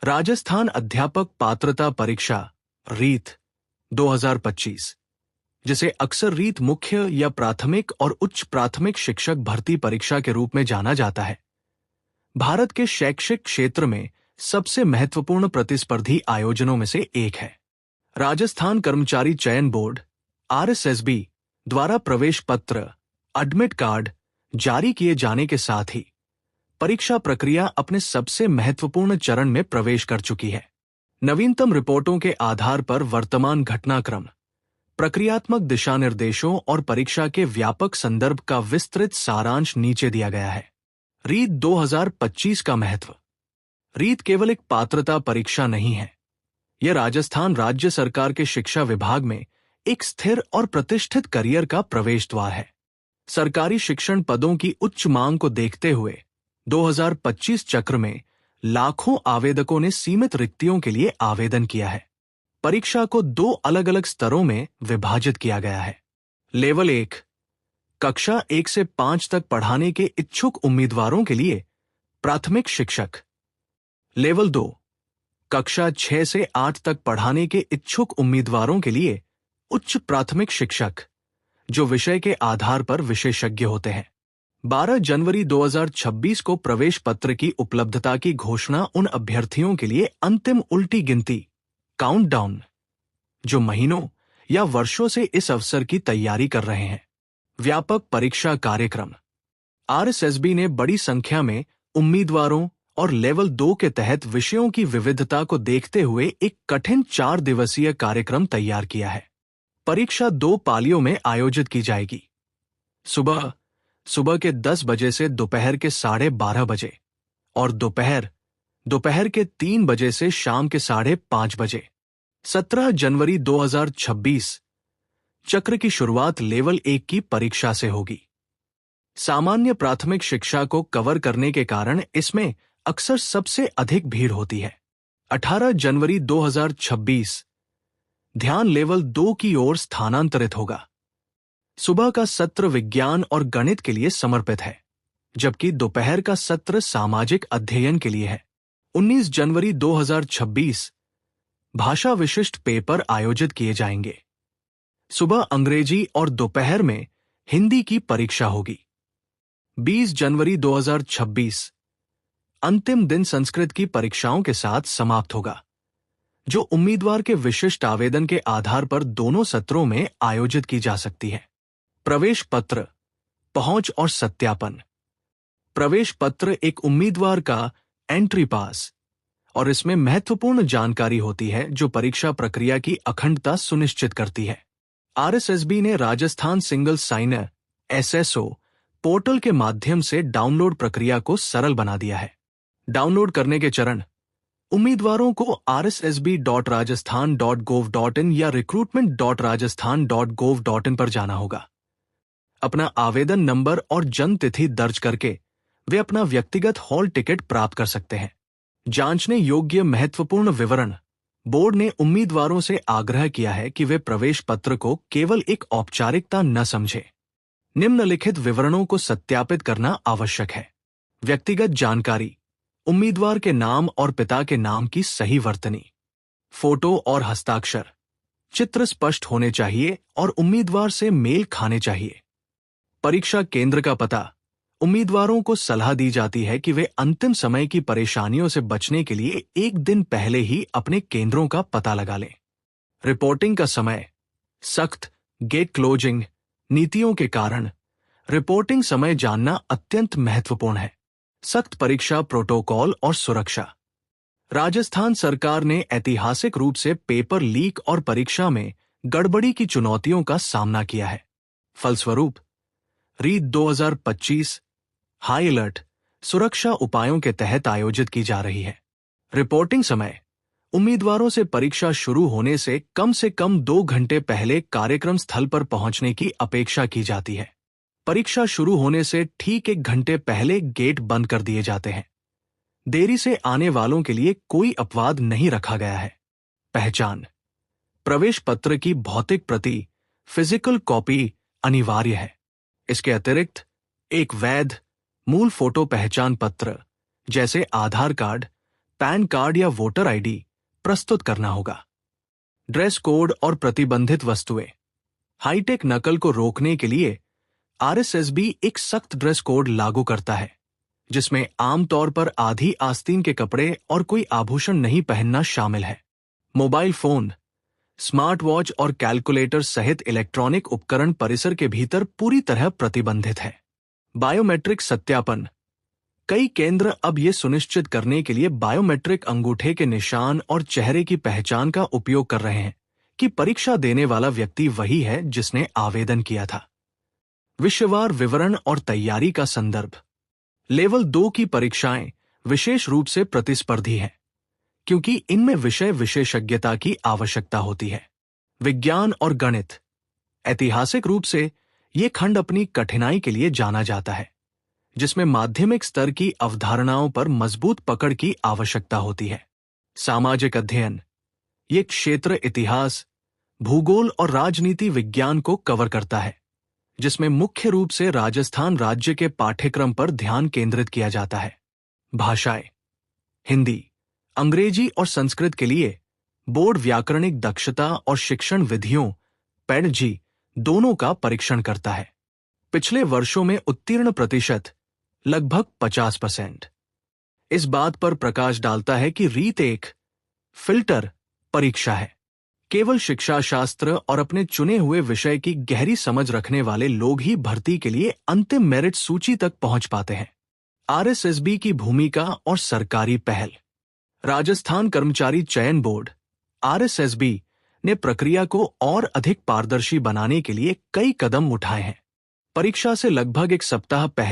राजस्थान अध्यापक पात्रता परीक्षा रीट 2025, जिसे अक्सर रीट मुख्य या प्राथमिक और उच्च प्राथमिक शिक्षक भर्ती परीक्षा के रूप में जाना जाता है, भारत के शैक्षिक क्षेत्र में सबसे महत्वपूर्ण प्रतिस्पर्धी आयोजनों में से एक है। राजस्थान कर्मचारी चयन बोर्ड आरएसएसबी द्वारा प्रवेश पत्र एडमिट कार्ड जारी किए जाने के साथ ही परीक्षा प्रक्रिया अपने सबसे महत्वपूर्ण चरण में प्रवेश कर चुकी है। नवीनतम रिपोर्टों के आधार पर वर्तमान घटनाक्रम, प्रक्रियात्मक दिशानिर्देशों और परीक्षा के व्यापक संदर्भ का विस्तृत सारांश नीचे दिया गया है। रीट 2025 का महत्व। रीट केवल एक पात्रता परीक्षा नहीं है, यह राजस्थान राज्य सरकार के शिक्षा विभाग में एक स्थिर और प्रतिष्ठित करियर का प्रवेश द्वार है। सरकारी शिक्षण पदों की उच्च मांग को देखते हुए 2025 चक्र में लाखों आवेदकों ने सीमित रिक्तियों के लिए आवेदन किया है। परीक्षा को 2 अलग-अलग स्तरों में विभाजित किया गया है। लेवल 1 कक्षा 1 से 5 तक पढ़ाने के इच्छुक उम्मीदवारों के लिए प्राथमिक शिक्षक। लेवल 2 कक्षा 6 से 8 तक पढ़ाने के इच्छुक उम्मीदवारों के लिए उच्च प्राथमिक शिक्षक, जो विषय के आधार पर विशेषज्ञ होते हैं। 12 जनवरी 2026 को प्रवेश पत्र की उपलब्धता की घोषणा उन अभ्यर्थियों के लिए अंतिम उल्टी गिनती काउंटडाउन, जो महीनों या वर्षों से इस अवसर की तैयारी कर रहे हैं। व्यापक परीक्षा कार्यक्रम। आरएसएसबी ने बड़ी संख्या में उम्मीदवारों और लेवल 2 के तहत विषयों की विविधता को देखते हुए एक कठिन 4 दिवसीय कार्यक्रम तैयार किया है। परीक्षा 2 पालियों में आयोजित की जाएगी। सुबह के 10 बजे से दोपहर के 12:30 बजे और दोपहर के 3 बजे से शाम के 5:30 बजे। 17 जनवरी 2026 चक्र की शुरुआत लेवल 1 की परीक्षा से होगी। सामान्य प्राथमिक शिक्षा को कवर करने के कारण इसमें अक्सर सबसे अधिक भीड़ होती है। 18 जनवरी 2026 ध्यान लेवल 2 की ओर स्थानांतरित होगा। सुबह का सत्र विज्ञान और गणित के लिए समर्पित है, जबकि दोपहर का सत्र सामाजिक अध्ययन के लिए है। 19 जनवरी 2026 भाषा विशिष्ट पेपर आयोजित किए जाएंगे। सुबह अंग्रेजी और दोपहर में हिंदी की परीक्षा होगी। 20 जनवरी 2026 अंतिम दिन संस्कृत की परीक्षाओं के साथ समाप्त होगा, जो उम्मीदवार के विशिष्ट आवेदन के आधार पर दोनों सत्रों में आयोजित की जा सकती है। प्रवेश पत्र, पहुंच और सत्यापन। प्रवेश पत्र एक उम्मीदवार का एंट्री पास और इसमें महत्वपूर्ण जानकारी होती है जो परीक्षा प्रक्रिया की अखंडता सुनिश्चित करती है। आरएसएसबी ने Rajasthan single signer SSO portal के माध्यम से डाउनलोड प्रक्रिया को सरल बना दिया है। डाउनलोड करने के चरण। उम्मीदवारों को rssb.rajasthan.gov.in या recruitment.rajasthan.gov.in पर जाना होगा। अपना आवेदन नंबर और जन्म तिथि दर्ज करके वे अपना व्यक्तिगत हॉल टिकट प्राप्त कर सकते हैं। जांचने योग्य महत्वपूर्ण विवरण। बोर्ड ने उम्मीदवारों से आग्रह किया है कि वे प्रवेश पत्र को केवल एक औपचारिकता न समझें। निम्नलिखित विवरणों को सत्यापित करना आवश्यक है। व्यक्तिगत जानकारी। उम्मीदवार के नाम और पिता के नाम की सही वर्तनी। फोटो और हस्ताक्षर। चित्र स्पष्ट होने चाहिए और उम्मीदवार से मेल खाने चाहिए। परीक्षा केंद्र का पता। उम्मीदवारों को सलाह दी जाती है कि वे अंतिम समय की परेशानियों से बचने के लिए एक दिन पहले ही अपने केंद्रों का पता लगा लें। रिपोर्टिंग का समय। सख्त गेट क्लोजिंग नीतियों के कारण रिपोर्टिंग समय जानना अत्यंत महत्वपूर्ण है। सख्त परीक्षा प्रोटोकॉल और सुरक्षा। राजस्थान सरकार ने ऐतिहासिक रूप से पेपर लीक और परीक्षा में गड़बड़ी की चुनौतियों का सामना किया है। फलस्वरूप रीट 2025 हाई अलर्ट सुरक्षा उपायों के तहत आयोजित की जा रही है। रिपोर्टिंग समय। उम्मीदवारों से परीक्षा शुरू होने से कम 2 घंटे पहले कार्यक्रम स्थल पर पहुंचने की अपेक्षा की जाती है। परीक्षा शुरू होने से ठीक 1 घंटे पहले गेट बंद कर दिए जाते हैं। देरी से आने वालों के लिए कोई अपवाद नहीं रखा गया है। पहचान। प्रवेश पत्र की भौतिक प्रति फिजिकल कॉपी अनिवार्य है। इसके अतिरिक्त एक वैध मूल फोटो पहचान पत्र जैसे आधार कार्ड, पैन कार्ड या वोटर आईडी प्रस्तुत करना होगा। ड्रेस कोड और प्रतिबंधित वस्तुएं। हाईटेक नकल को रोकने के लिए आरएसएसबी एक सख्त ड्रेस कोड लागू करता है, जिसमें आमतौर पर आधी आस्तीन के कपड़े और कोई आभूषण नहीं पहनना शामिल है। मोबाइल फोन, स्मार्ट वॉच और कैलकुलेटर सहित इलेक्ट्रॉनिक उपकरण परिसर के भीतर पूरी तरह प्रतिबंधित है। बायोमेट्रिक सत्यापन। कई केंद्र अब ये सुनिश्चित करने के लिए बायोमेट्रिक अंगूठे के निशान और चेहरे की पहचान का उपयोग कर रहे हैं कि परीक्षा देने वाला व्यक्ति वही है जिसने आवेदन किया था। विषयवार विवरण और तैयारी का संदर्भ। लेवल 2 की परीक्षाएं विशेष रूप से प्रतिस्पर्धी हैं, क्योंकि इनमें विषय विशेषज्ञता की आवश्यकता होती है। विज्ञान और गणित। ऐतिहासिक रूप से ये खंड अपनी कठिनाई के लिए जाना जाता है, जिसमें माध्यमिक स्तर की अवधारणाओं पर मजबूत पकड़ की आवश्यकता होती है। सामाजिक अध्ययन। ये क्षेत्र इतिहास, भूगोल और राजनीति विज्ञान को कवर करता है, जिसमें मुख्य रूप से राजस्थान राज्य के पाठ्यक्रम पर ध्यान केंद्रित किया जाता है। भाषाएं। हिंदी, अंग्रेजी और संस्कृत के लिए बोर्ड व्याकरणिक दक्षता और शिक्षण विधियों पेडजी दोनों का परीक्षण करता है। पिछले वर्षों में उत्तीर्ण प्रतिशत लगभग 50% इस बात पर प्रकाश डालता है कि रीत एक फिल्टर परीक्षा है। केवल शिक्षा शास्त्र और अपने चुने हुए विषय की गहरी समझ रखने वाले लोग ही भर्ती के लिए अंतिम मेरिट सूची तक पहुंच पाते हैं। आरएसएसबी की भूमिका और सरकारी पहल। राजस्थान कर्मचारी चयन बोर्ड आरएसएसबी ने प्रक्रिया को और अधिक पारदर्शी बनाने के लिए कई कदम उठाए हैं। परीक्षा से लगभग एक सप्ताह पहले